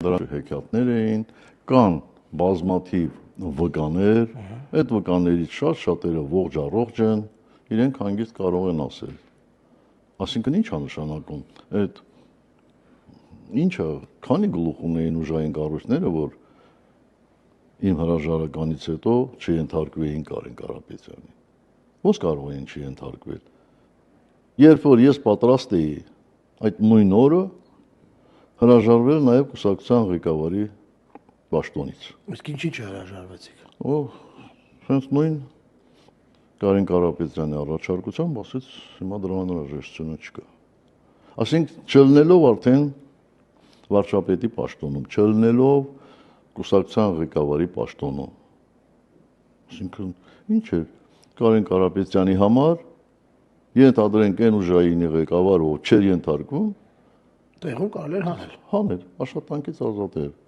Դրանք հեքիաթներ էին, կան բազմաթիվ վկաներ, այդ վկաներից շատերը ողջ առողջ են, իրենք հանգիստ կարող են ասել։ Այսինքն ի՞նչ է նշանակում։ Այդ ինչը քանի գլուխ ունեին ուժային կառույցները, որ իմ հրաժարականից հետո չենթարկվեին Կարեն Կարապետյանին։ Ոնց կարող էին չենթարկվել։ Երբ որ ես պատրաստ էի այդ նույն օրը հրաժարվել նաև կուսակցության ղեկավարի պաշտոնից։ Իսկ ինչի՞ չհրաժարվեցիք։ Հենց նույն Կարեն Կարապետյանի առաջարկությամբ ասեց հիմա դրա անհրաժեշտությունը չկա։ Այսինքն չլնելով արդեն վարչապետի պաշտոնում, չլնելով կուսակցության ղեկավարի պաշտոնում։ Այսինքն ինչ է Կարեն Կարապետյանի համար ենթադրենք այն ուժայինի ղեկավար, ով չէր ենթարկվում, տեղում կարելի էր հանել։ Հանել, աշխատանքից ազատել։